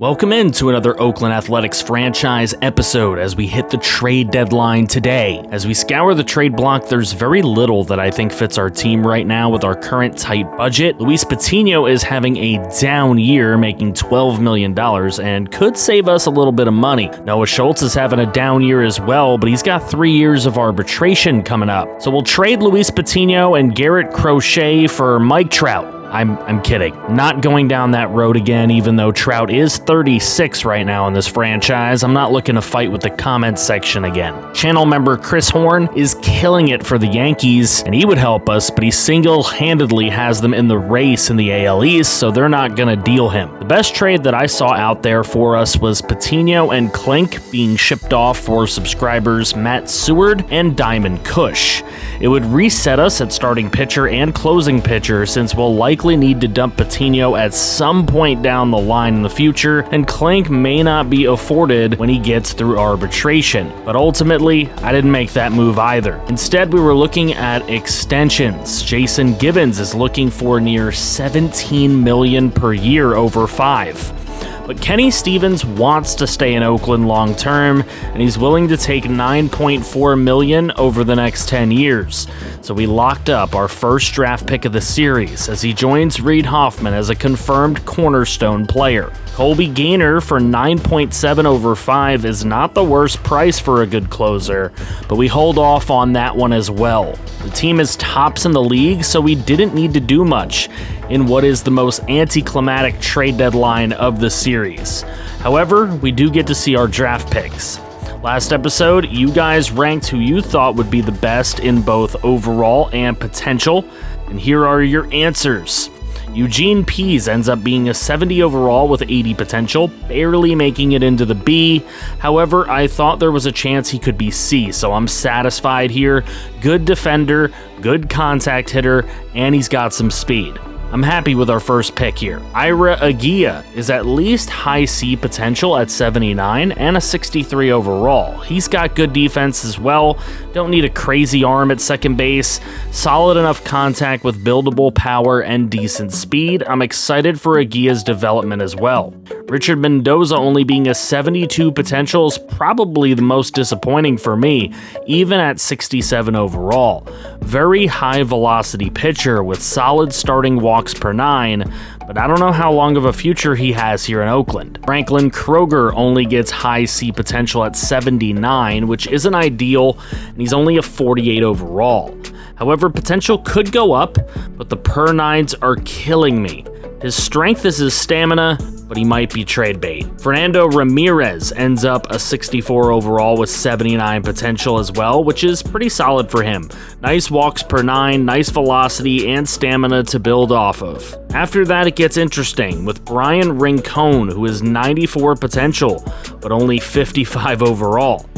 Welcome into another Oakland Athletics franchise episode as we hit the trade deadline today. As we scour the trade block, there's very little that I think fits our team right now with our current tight budget. Luis Patino is having a down year, making $12 million, and could save us a little bit of money. Noah Schultz is having a down year as well, but he's got 3 years of arbitration coming up. So we'll trade Luis Patino and Garrett Crochet for Mike Trout. I'm kidding. Not going down that road again, even though Trout is 36 right now in this franchise. I'm not looking to fight with the comments section again. Channel member Chris Horn is killing it for the Yankees, and he would help us, but he single-handedly has them in the race in the AL East, so they're not going to deal him. The best trade that I saw out there for us was Patino and Klink being shipped off for subscribers Matt Seward and Diamond Kush. It would reset us at starting pitcher and closing pitcher, since we'll likely need to dump Patino at some point down the line in the future, and Klink may not be afforded when he gets through arbitration. But ultimately, I didn't make that move either. Instead, we were looking at extensions. Jason Gibbons is looking for near $17 million per year over 5. But Kenny Stevens wants to stay in Oakland long term, and he's willing to take $9.4 million over the next 10 years. So we locked up our first draft pick of the series as he joins Reid Hoffman as a confirmed cornerstone player. Colby Gaynor for 9.7 over 5 is not the worst price for a good closer, but we hold off on that one as well. The team is tops in the league, so we didn't need to do much in what is the most anticlimactic trade deadline of the series. However, we do get to see our draft picks. Last episode, you guys ranked who you thought would be the best in both overall and potential, and here are your answers. Eugene Pease ends up being a 70 overall with 80 potential, barely making it into the B. However, I thought there was a chance he could be C, so I'm satisfied here. Good defender, good contact hitter, and he's got some speed. I'm happy with our first pick here. Ira Aguirre is at least high C potential at 79 and a 63 overall. He's got good defense as well. Don't need a crazy arm at second base. Solid enough contact with buildable power and decent speed. I'm excited for Aguirre's development as well. Richard Mendoza only being a 72 potential is probably the most disappointing for me, even at 67 overall. Very high velocity pitcher with solid starting walks per 9, but I don't know how long of a future he has here in Oakland. Franklin Kroger only gets high C potential at 79, which isn't ideal, and he's only a 48 overall. However, potential could go up, but the per 9s are killing me. His strength is his stamina, but he might be trade bait. Fernando Ramirez ends up a 64 overall with 79 potential as well, which is pretty solid for him. Nice walks per 9, nice velocity, and stamina to build off of. After that, it gets interesting with Brian Rincon, who is 94 potential, but only 55 overall.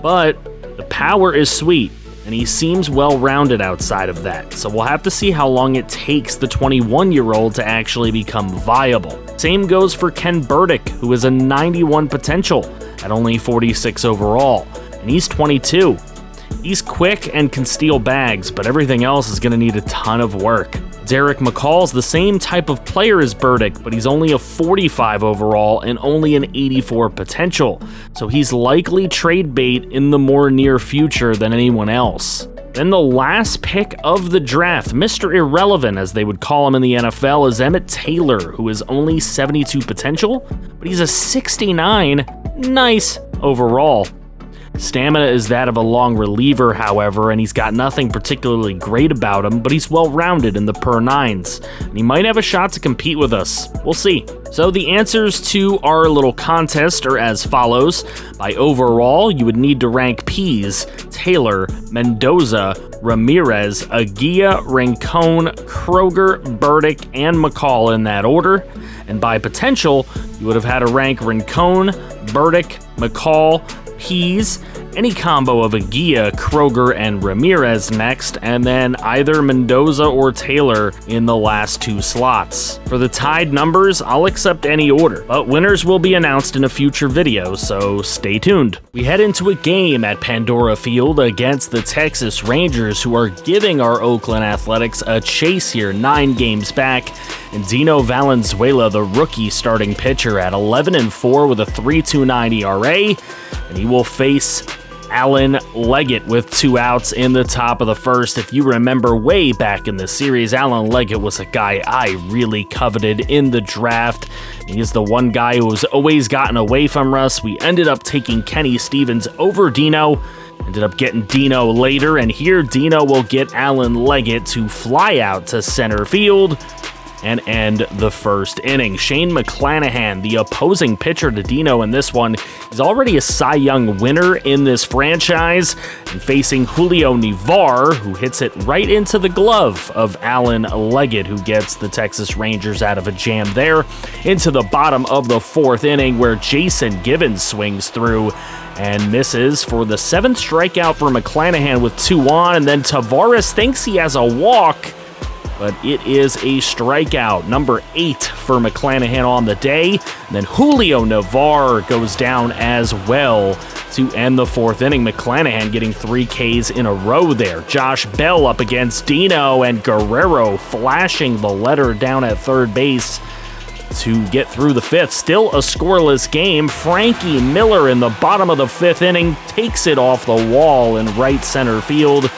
But the power is sweet, and he seems well-rounded outside of that, so we'll have to see how long it takes the 21-year-old to actually become viable. Same goes for Ken Burdick, who is a 91 potential at only 46 overall, and he's 22. He's quick and can steal bags, but everything else is going to need a ton of work. Derek McCall's the same type of player as Burdick, but he's only a 45 overall and only an 84 potential, so he's likely trade bait in the more near future than anyone else. Then the last pick of the draft, Mr. Irrelevant as they would call him in the NFL, is Emmett Taylor, who is only 72 potential, but he's a 69 nice overall. Stamina is that of a long reliever, however, and he's got nothing particularly great about him, but he's well-rounded in the per 9s, and he might have a shot to compete with us. We'll see. So the answers to our little contest are as follows. By overall, you would need to rank Pease, Taylor, Mendoza, Ramirez, Aguirre, Rincon, Kroger, Burdick, and McCall in that order. And by potential, you would have had to rank Rincon, Burdick, McCall, Pease, any combo of Aguia, Kroger, and Ramirez next, and then either Mendoza or Taylor in the last 2 slots. For the tied numbers, I'll accept any order, but winners will be announced in a future video, so stay tuned. We head into a game at Pandora Field against the Texas Rangers, who are giving our Oakland Athletics a chase here 9 games back, and Dino Valenzuela, the rookie starting pitcher, at 11-4 with a 3.29 ERA, and he will face Alan Leggett with 2 outs in the top of the first. If you remember way back in the series, Alan Leggett was a guy I really coveted in the draft. He is the one guy who has always gotten away from us. We ended up taking Kenny Stevens over Dino. Ended up getting Dino later, and here Dino will get Alan Leggett to fly out to center field and end the first inning. Shane McClanahan, the opposing pitcher to Dino in this one, is already a Cy Young winner in this franchise, and facing Julio Nivar, who hits it right into the glove of Alan Leggett, who gets the Texas Rangers out of a jam there, into the bottom of the 4th inning, where Jason Givens swings through and misses for the 7th strikeout for McClanahan with 2 on, and then Tavares thinks he has a walk, but it is a strikeout. Number 8 for McClanahan on the day. And then Julio Nivar goes down as well to end the 4th inning. McClanahan getting 3 Ks in a row there. Josh Bell up against Dino, and Guerrero flashing the letter down at third base to get through the 5th. Still a scoreless game. Frankie Miller in the bottom of the 5th inning takes it off the wall in right center field.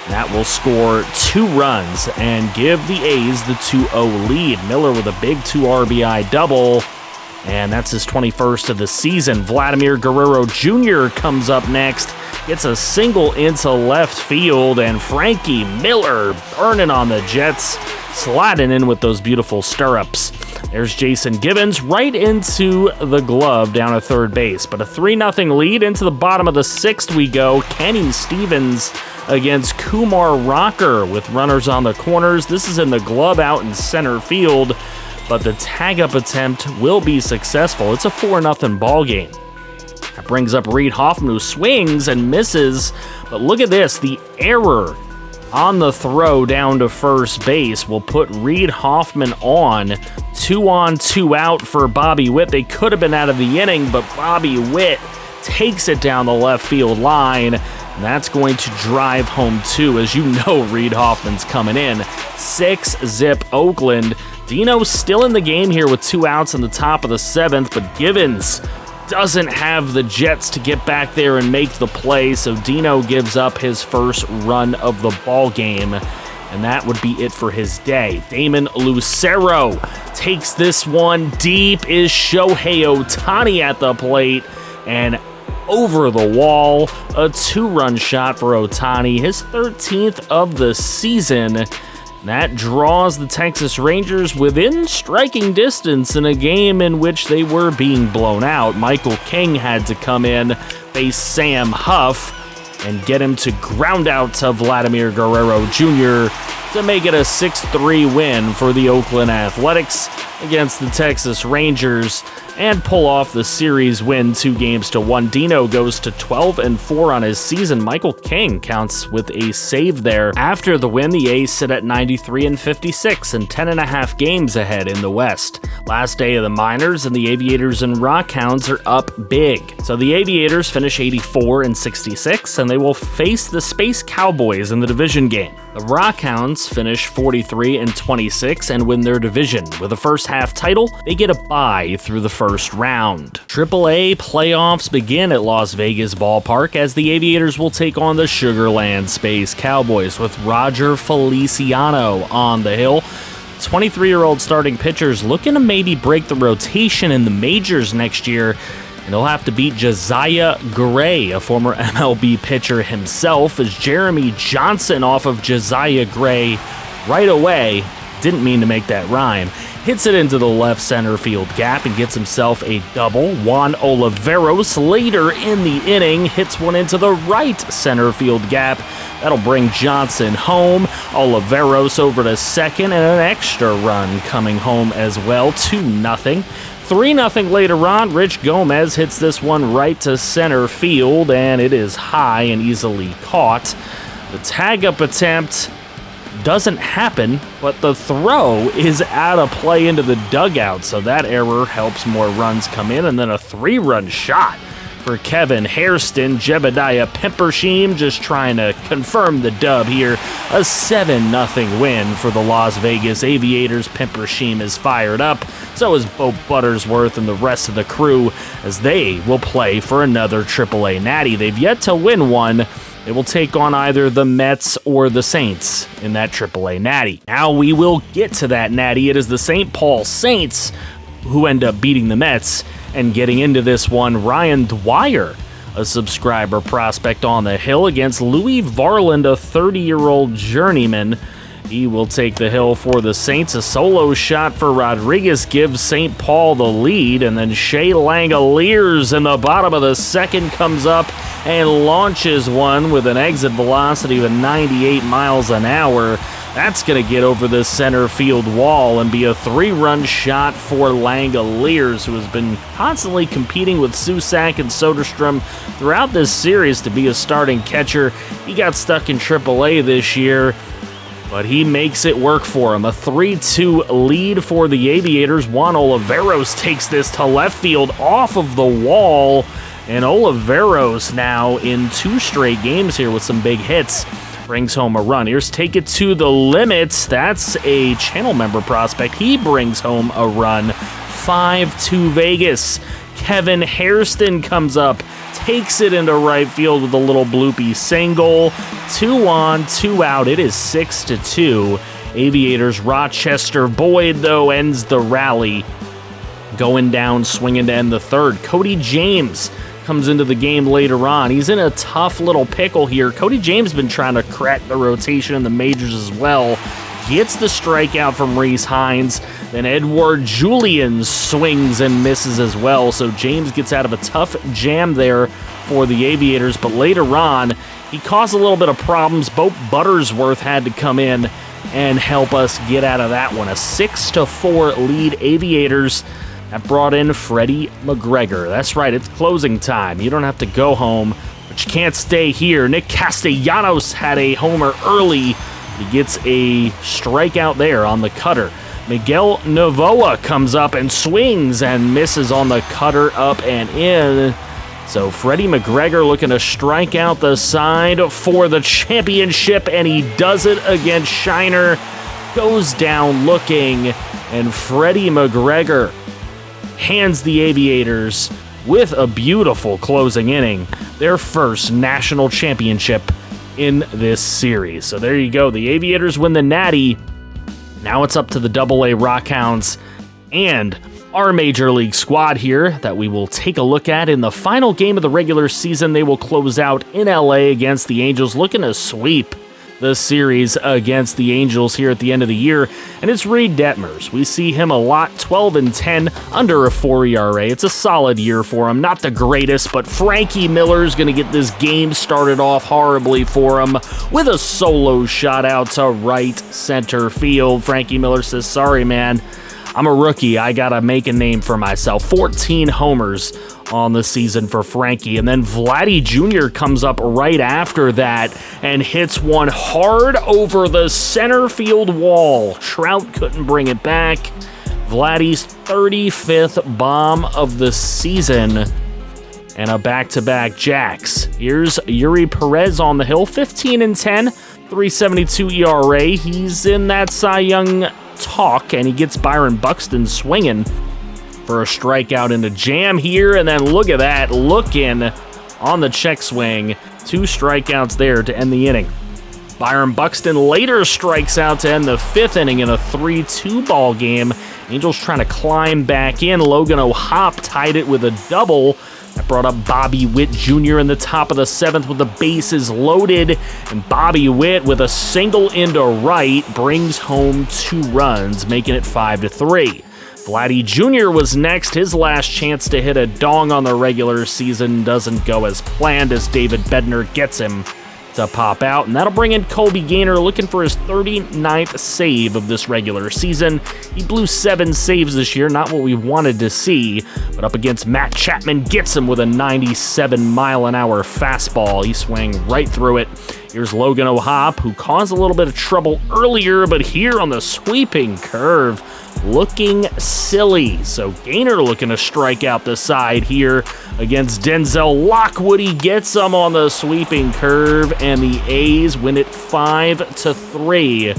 That will score 2 runs and give the A's the 2-0 lead. Miller with a big 2 RBI double, and that's his 21st of the season. Vladimir Guerrero Jr. comes up next, gets a single into left field, and Frankie Miller burning on the Jets, sliding in with those beautiful stirrups. There's Jason Givens right into the glove down at third base. But a 3-0 lead. Into the bottom of the 6th we go. Kenny Stevens against Kumar Rocker with runners on the corners. This is in the glove out in center field, but the tag-up attempt will be successful. It's a 4-0 ball game. That brings up Reed Hoffman, who swings and misses, but look at this. The error on the throw down to first base will put Reed Hoffman on. 2 on, 2 out for Bobby Witt. They could have been out of the inning, but Bobby Witt takes it down the left field line. And that's going to drive home 2. As you know, Reed Hoffman's coming in. 6-zip Oakland. Dino's still in the game here with 2 outs in the top of the 7th, but Givens doesn't have the Jets to get back there and make the play, so Dino gives up his first run of the ball game, and that would be it for his day. Damon Lucero takes this one deep. Is Shohei Ohtani at the plate, and over the wall, a 2-run shot for Ohtani, his 13th of the season. That draws the Texas Rangers within striking distance in a game in which they were being blown out. Michael King had to come in, face Sam Huff, and get him to ground out to Vladimir Guerrero Jr. to make it a 6-3 win for the Oakland Athletics against the Texas Rangers and pull off the series win 2-1. Dino goes to 12-4 on his season. Michael King counts with a save there. After the win, the A's sit at 93-56 and 10.5 games ahead in the West. Last day of the minors, and the Aviators and Rockhounds are up big. So the Aviators finish 84-66, and they will face the Space Cowboys in the division game. The Rockhounds finish 43-26 and win their division. With a first-half title, they get a bye through the first round. AAA playoffs begin at Las Vegas Ballpark as the Aviators will take on the Sugarland Space Cowboys with Roger Feliciano on the hill. 23-year-old starting pitchers looking to maybe break the rotation in the majors next year, and they'll have to beat Josiah Gray, a former MLB pitcher himself, as Jeremy Johnson off of Josiah Gray right away. Didn't mean to make that rhyme. hits it into the left center field gap and gets himself a double. Juan Oliveros later in the inning hits one into the right center field gap. That'll bring Johnson home. Oliveros over to second, and an extra run coming home as well, 2-0. 3-0 later on, Rich Gomez hits this one right to center field, and it is high and easily caught. The tag-up attempt doesn't happen, but the throw is out of play into the dugout, so that error helps more runs come in, and then a 3-run shot for Kevin Hairston. Jebediah Pimpersheem just trying to confirm the dub here. A 7-0 win for the Las Vegas Aviators. Pimpersheem is fired up, so is Bo Buttersworth and the rest of the crew, as they will play for another AAA Natty. They've yet to win one. They will take on either the Mets or the Saints in that AAA Natty. Now we will get to that Natty. It is the St. Paul Saints who end up beating the Mets and getting into this one. Ryan Dwyer, a subscriber prospect on the hill against Louis Varland, a 30-year-old journeyman. He will take the hill for the Saints. A solo shot for Rodriguez gives St. Paul the lead, and then Shea Langoliers in the bottom of the second comes up and launches one with an exit velocity of 98 miles an hour. That's going to get over the center field wall and be a 3-run shot for Langoliers, who has been constantly competing with Susac and Soderstrom throughout this series to be a starting catcher. He got stuck in AAA this year, but he makes it work for him. A 3-2 lead for the Aviators. Juan Oliveros takes this to left field off of the wall, and Oliveros now in 2 straight games here with some big hits brings home a run. Here's Take It to the Limits. That's a channel member prospect. He brings home a run. 5-2 Vegas. Kevin Hairston comes up, takes it into right field with a little bloopy single. 2 on, 2 out. It is 6-2. Aviators Rochester Boyd, though, ends the rally, going down swinging to end the third. Cody James comes into the game later on. He's in a tough little pickle here. Cody James been trying to crack the rotation in the majors as well. Gets the strikeout from Reese Hines. Then Edward Julian swings and misses as well. So James gets out of a tough jam there for the Aviators. But later on, he caused a little bit of problems. Bo Buttersworth had to come in and help us get out of that one. A 6-4 lead Aviators. That brought in Freddie McGregor. That's right, it's closing time. You don't have to go home, but you can't stay here. Nick Castellanos had a homer early. He gets a strikeout there on the cutter. Miguel Novoa comes up and swings and misses on the cutter up and in. So Freddie McGregor looking to strike out the side for the championship, and he does it against Shiner. Goes down looking, and Freddie McGregor hands the Aviators, with a beautiful closing inning, their first national championship in this series. So there you go. The Aviators win the Natty. Now it's up to the AA Rockhounds and our Major League squad here that we will take a look at in the final game of the regular season. They will close out in LA against the Angels, looking to sweep the series against the Angels here at the end of the year, and it's Reed Detmers. We see him a lot, 12-10, under a 4 ERA. It's a solid year for him, not the greatest, but Frankie Miller's going to get this game started off horribly for him with a solo shot out to right center field. Frankie Miller says, sorry, man, I'm a rookie. I got to make a name for myself. 14 homers on the season for Frankie. And then Vladdy Jr. comes up right after that and hits one hard over the center field wall. Trout couldn't bring it back. Vladdy's 35th bomb of the season and a back-to-back jacks. Here's Yuri Perez on the hill, 15-10, 3.72 ERA. He's in that Cy Young talk, and he gets Byron Buxton swinging for a strikeout and a jam here, and then look at that, looking on the check swing. 2 strikeouts there to end the inning. Byron Buxton later strikes out to end the 5th inning in a 3-2 ball game. Angels trying to climb back in. Logan O'Hoppe tied it with a double. That brought up Bobby Witt Jr. in the top of the 7th with the bases loaded, and Bobby Witt with a single into right brings home 2 runs, making it 5-3. Vladdy Jr. was next. His last chance to hit a dong on the regular season doesn't go as planned as David Bednar gets him to pop out, and that'll bring in Colby Gaynor looking for his 39th save of this regular season. He blew 7 saves this year, not what we wanted to see, but up against Matt Chapman gets him with a 97-mile-an-hour fastball. He swung right through it. Here's Logan O'Hoppe, who caused a little bit of trouble earlier, but here on the sweeping curve, looking silly. So Gaynor looking to strike out the side here against Denzel Lockwood. He gets him on the sweeping curve, and the A's win it 5-3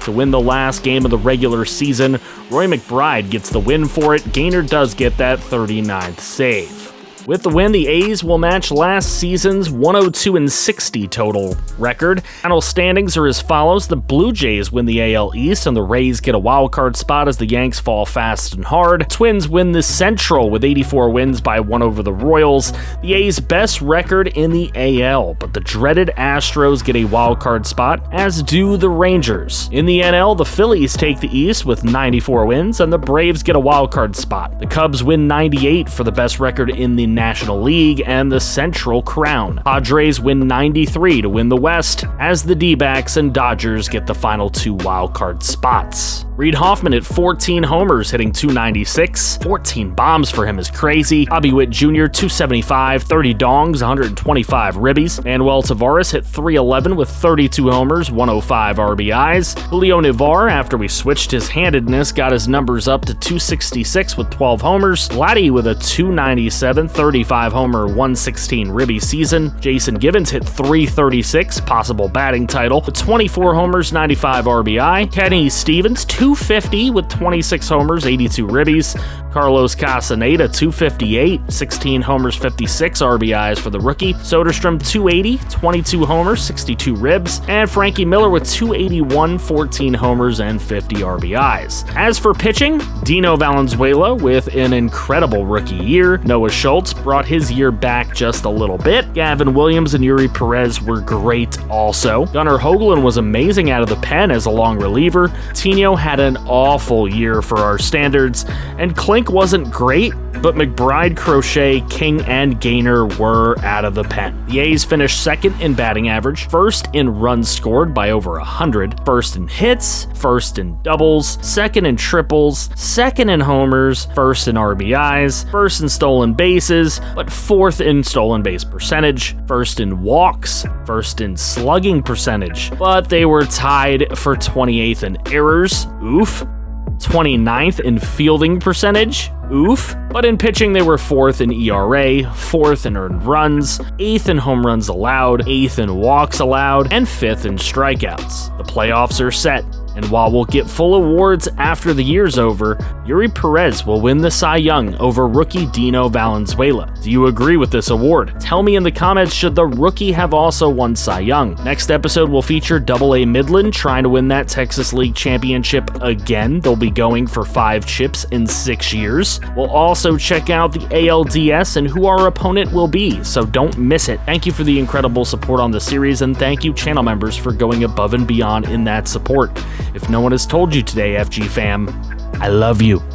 to win the last game of the regular season. Roy McBride gets the win for it. Gaynor does get that 39th save. With the win, the A's will match last season's 102-60 total record. Final standings are as follows. The Blue Jays win the AL East, and the Rays get a wildcard spot as the Yanks fall fast and hard. Twins win the Central with 84 wins by 1 over the Royals. The A's best record in the AL, but the dreaded Astros get a wildcard spot, as do the Rangers. In the NL, the Phillies take the East with 94 wins, and the Braves get a wildcard spot. The Cubs win 98 for the best record in the National League and the Central Crown. Padres win 93 to win the West, as the D-backs and Dodgers get the final 2 wildcard spots. Reed Hoffman at 14 homers, hitting .296. 14 bombs for him is crazy. Bobby Witt Jr. 275, 30 dongs, 125 ribbies. Manuel Tavares hit .311 with 32 homers, 105 RBIs. Julio Navar, after we switched his handedness, got his numbers up to .266 with 12 homers. Vladdy with a .297, 35 homer, 116 ribby season. Jason Givens hit .336, possible batting title, with 24 homers, 95 RBI. Kenny Stevens, .250 with 26 homers, 82 ribbies. Carlos Castaneda, .258, 16 homers, 56 RBIs for the rookie. Soderstrom, .280, 22 homers, 62 ribs. And Frankie Miller with .281, 14 homers, and 50 RBIs. As for pitching, Dino Valenzuela with an incredible rookie year. Noah Schultz brought his year back just a little bit. Gavin Williams and Yuri Perez were great also. Gunnar Hoagland was amazing out of the pen as a long reliever. Tino had an awful year for our standards, and Klink wasn't great, but McBride, Crochet, King, and Gaynor were out of the pen. The A's finished second in batting average, first in runs scored by over 100, first in hits, first in doubles, second in triples, second in homers, first in RBIs, first in stolen bases, but fourth in stolen base percentage, first in walks, first in slugging percentage, but they were tied for 28th in errors, oof, 29th in fielding percentage, oof. But in pitching, they were 4th in ERA, 4th in earned runs, 8th in home runs allowed, 8th in walks allowed, and 5th in strikeouts. The playoffs are set, and while we'll get full awards after the year's over, Yuri Perez will win the Cy Young over rookie Dino Valenzuela. Do you agree with this award? Tell me in the comments, should the rookie have also won Cy Young? Next episode will feature AA Midland trying to win that Texas League championship again. They'll be going for 5 chips in 6 years. We'll also check out the ALDS and who our opponent will be, so don't miss it. Thank you for the incredible support on the series, and thank you channel members for going above and beyond in that support. If no one has told you today, FG fam, I love you.